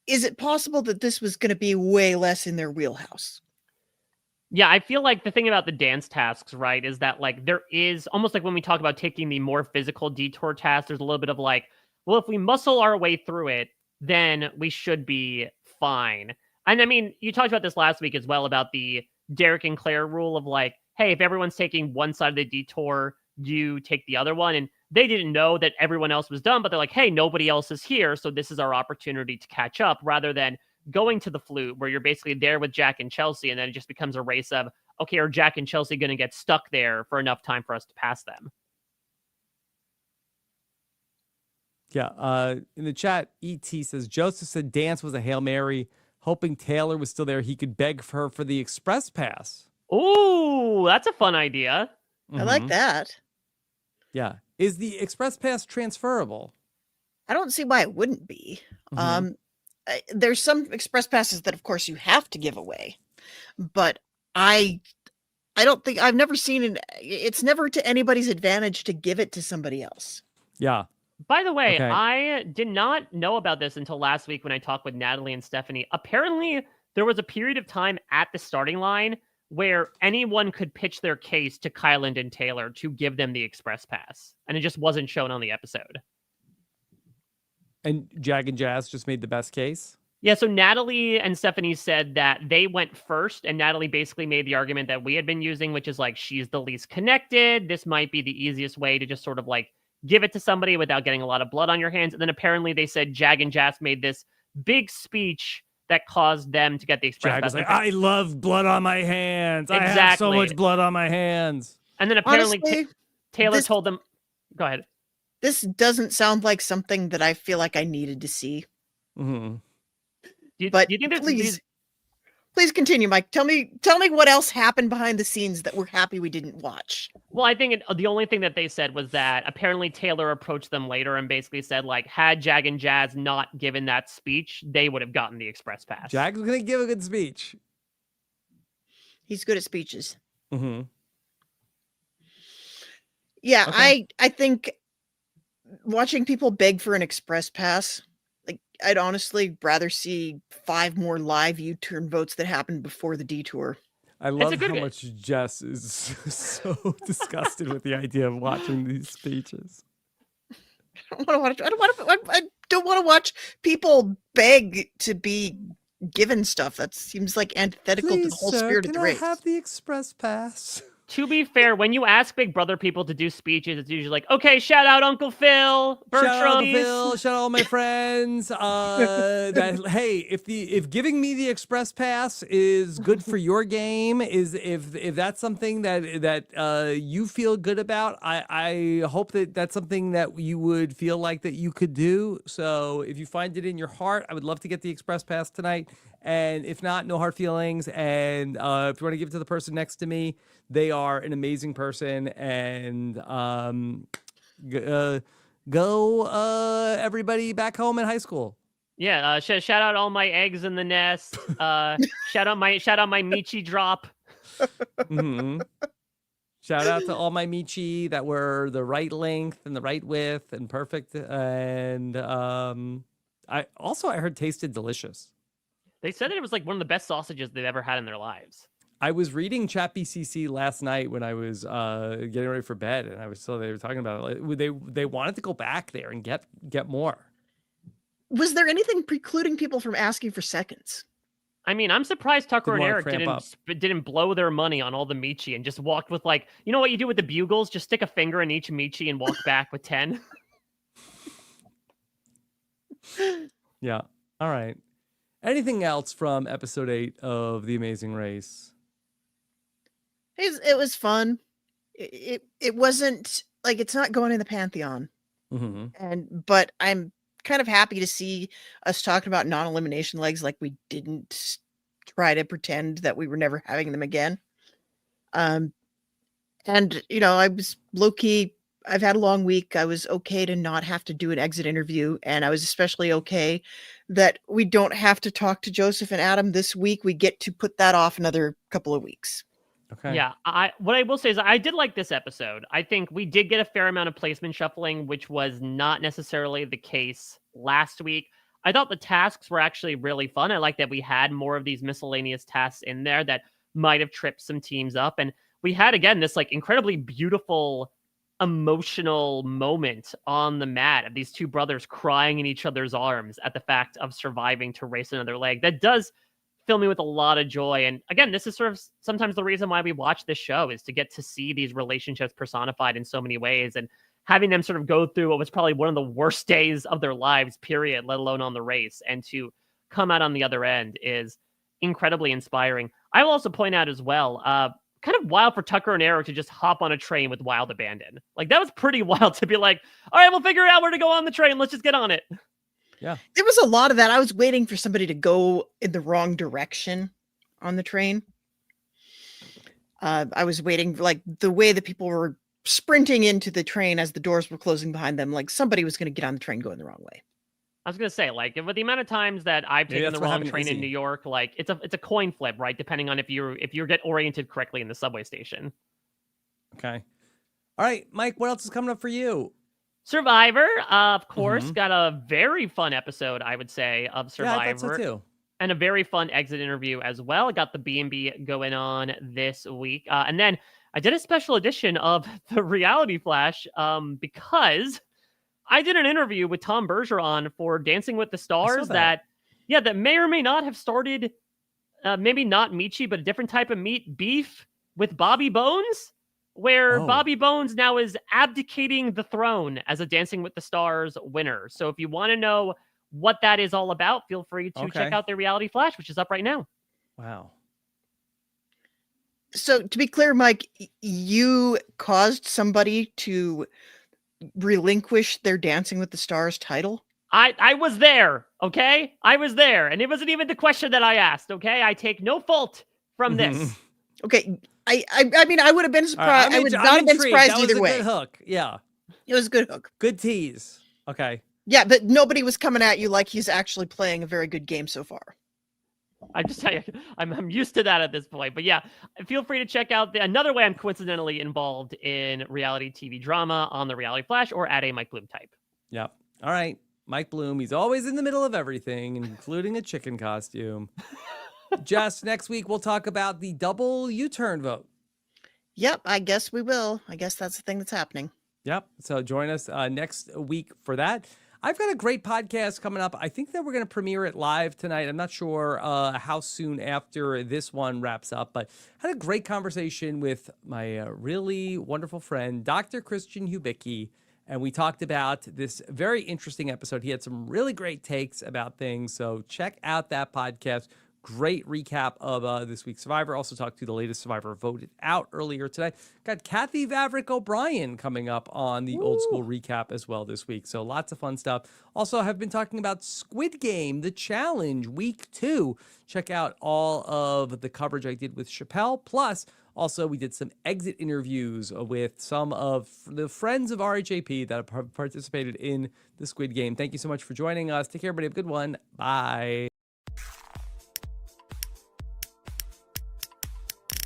is it possible that this was going to be way less in their wheelhouse? Yeah, I feel like the thing about the dance tasks, right, is that like there is almost like when we talk about taking the more physical detour task, there's a little bit of like, well, if we muscle our way through it, then we should be fine. And I mean, you talked about this last week as well about the Derek and Claire rule of like, hey, if everyone's taking one side of the detour, you take the other one. And they didn't know that everyone else was done, but they're like, hey, nobody else is here, so this is our opportunity to catch up, rather than going to the flute where you're basically there with Jack and Chelsea, and then it just becomes a race of, okay, are Jack and Chelsea going to get stuck there for enough time for us to pass them? Yeah. In the chat, ET says, Joseph said dance was a Hail Mary, hoping Taylor was still there. He could beg for her for the express pass. Ooh, that's a fun idea. I like that. Yeah. Is the express pass transferable? I don't see why it wouldn't be. There's some express passes that, of course, you have to give away, but I don't think I've never seen it's never to anybody's advantage to give it to somebody else. Yeah. By the way, Okay. I did not know about this until last week when I talked with Natalie and Stephanie. Apparently, there was a period of time at the starting line where anyone could pitch their case to Kyland and Taylor to give them the express pass, and it just wasn't shown on the episode. And Jag and Jazz just made the best case? Yeah, so Natalie and Stephanie said that they went first, and Natalie basically made the argument that we had been using, which is like, she's the least connected. This might be the easiest way to just sort of like give it to somebody without getting a lot of blood on your hands. And then apparently they said Jag and Jazz made this big speech that caused them to get the express Jag pass. was like, I love blood on my hands. I have so much blood on my hands. And then apparently Honestly, Taylor told them, go ahead. This doesn't sound like something that I feel like I needed to see. Mm-hmm. Do you think there's please continue, Mike. Tell me what else happened behind the scenes that we're happy we didn't watch. Well, I think the only thing that they said was that apparently Taylor approached them later and basically said, like, had Jag and Jazz not given that speech, they would have gotten the express pass. Jag's going to give a good speech. He's good at speeches. Mm-hmm. Yeah, Okay. I think watching people beg for an express pass, like, I'd honestly rather see 5 more live U-turn votes that happened before the detour. I love how much Jess is so disgusted with the idea of watching these speeches. I don't want to watch people beg to be given stuff. That seems like antithetical to the whole spirit of the race. Can I have the express pass? To be fair, when you ask Big Brother people to do speeches, it's usually like, okay, shout out Uncle Phil, Bertram. Shout out Uncle Phil, shout out all my friends. Hey, if giving me the express pass is good for your game, if that's something that you feel good about, I hope that that's something that you would feel like that you could do. So if you find it in your heart, I would love to get the express pass tonight. And if not, no hard feelings. And if you want to give it to the person next to me, they are an amazing person. And go everybody back home in high school. Yeah, shout out all my eggs in the nest. Shout out my Michi drop. Mm-hmm. Shout out to all my Michi that were the right length and the right width and perfect. And I heard tasted delicious. They said that it was like one of the best sausages they've ever had in their lives. I was reading Chat BCC last night when I was getting ready for bed, and they were talking about it. They wanted to go back there and get more. Was there anything precluding people from asking for seconds? I mean, I'm surprised Tucker and Eric didn't didn't blow their money on all the Michi and just walked with, like, you know what you do with the bugles? Just stick a finger in each Michi and walk back with 10. Yeah. All right. Anything else from episode 8 of The Amazing Race? It was fun. It wasn't like, it's not going in the Pantheon. Mm-hmm. But I'm kind of happy to see us talking about non-elimination legs, like we didn't try to pretend that we were never having them again. And I was low-key, I've had a long week. I was okay to not have to do an exit interview, and I was especially okay that we don't have to talk to Joseph and Adam this week. We get to put that off another couple of weeks. Okay. Yeah, what I will say is I did like this episode. I think we did get a fair amount of placement shuffling, which was not necessarily the case last week. I thought the tasks were actually really fun. I like that we had more of these miscellaneous tasks in there that might have tripped some teams up. And we had, again, this like incredibly beautiful, emotional moment on the mat of these two brothers crying in each other's arms at the fact of surviving to race another leg. That does fill me with a lot of joy. And again, this is sort of sometimes the reason why we watch this show, is to get to see these relationships personified in so many ways, and having them sort of go through what was probably one of the worst days of their lives, period, let alone on the race, and to come out on the other end is incredibly inspiring. I will also point out as well, kind of wild for Tucker and Eric to just hop on a train with Wild Abandon. Like, that was pretty wild to be like, all right, we'll figure out where to go on the train. Let's just get on it. Yeah. There was a lot of that. I was waiting for somebody to go in the wrong direction on the train. I was waiting, like, the way that people were sprinting into the train as the doors were closing behind them, like somebody was going to get on the train going the wrong way. I was going to say, like, with the amount of times that I've taken the wrong train in New York, like, it's a coin flip, right? Depending on if you get oriented correctly in the subway station. Okay. All right, Mike, what else is coming up for you? Survivor, of course, got a very fun episode, I would say, of Survivor. Yeah, I thought so too. and a very fun exit interview as well. Got the B&B going on this week. And then I did a special edition of the Reality Flash because I did an interview with Tom Bergeron for Dancing with the Stars that may or may not have started, maybe not Michi, but a different type of meat beef with Bobby Bones, where Bobby Bones now is abdicating the throne as a Dancing with the Stars winner. So if you want to know what that is all about, feel free to check out the Reality Flash, which is up right now. Wow. So to be clear, Mike, you caused somebody to relinquish their Dancing with the Stars title? I was there, okay? I was there, and it wasn't even the question that I asked, okay? I take no fault from this. Okay, I mean, I would have been surprised. I would not have been surprised either way. Good hook, yeah. It was a good hook. Good tease. Okay. Yeah, but nobody was coming at you like he's actually playing a very good game so far. I just tell you, I'm used to that at this point. But yeah, feel free to check out another way I'm coincidentally involved in reality TV drama on the Reality Flash or at a Mike Bloom type. Yep. All right. Mike Bloom, he's always in the middle of everything, including a chicken costume. Jess, next week we'll talk about the double U-turn vote. Yep, I guess we will. I guess that's the thing that's happening. Yep. So join us next week for that. I've got a great podcast coming up. I think that we're going to premiere it live tonight. I'm not sure how soon after this one wraps up, but had a great conversation with my really wonderful friend, Dr. Christian Hubicki, and we talked about this very interesting episode. He had some really great takes about things, so check out that podcast. Great recap of this week's Survivor. Also talked to the latest Survivor voted out earlier today. Got Kathy Vavrick O'Brien coming up on the old school recap as well this week. So lots of fun stuff. Also have been talking about Squid Game, the challenge, week 2. Check out all of the coverage I did with Chappelle. Plus, also we did some exit interviews with some of the friends of RHAP that have participated in the Squid Game. Thank you so much for joining us. Take care, everybody. Have a good one. Bye.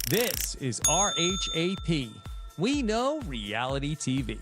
This is RHAP. We know reality TV.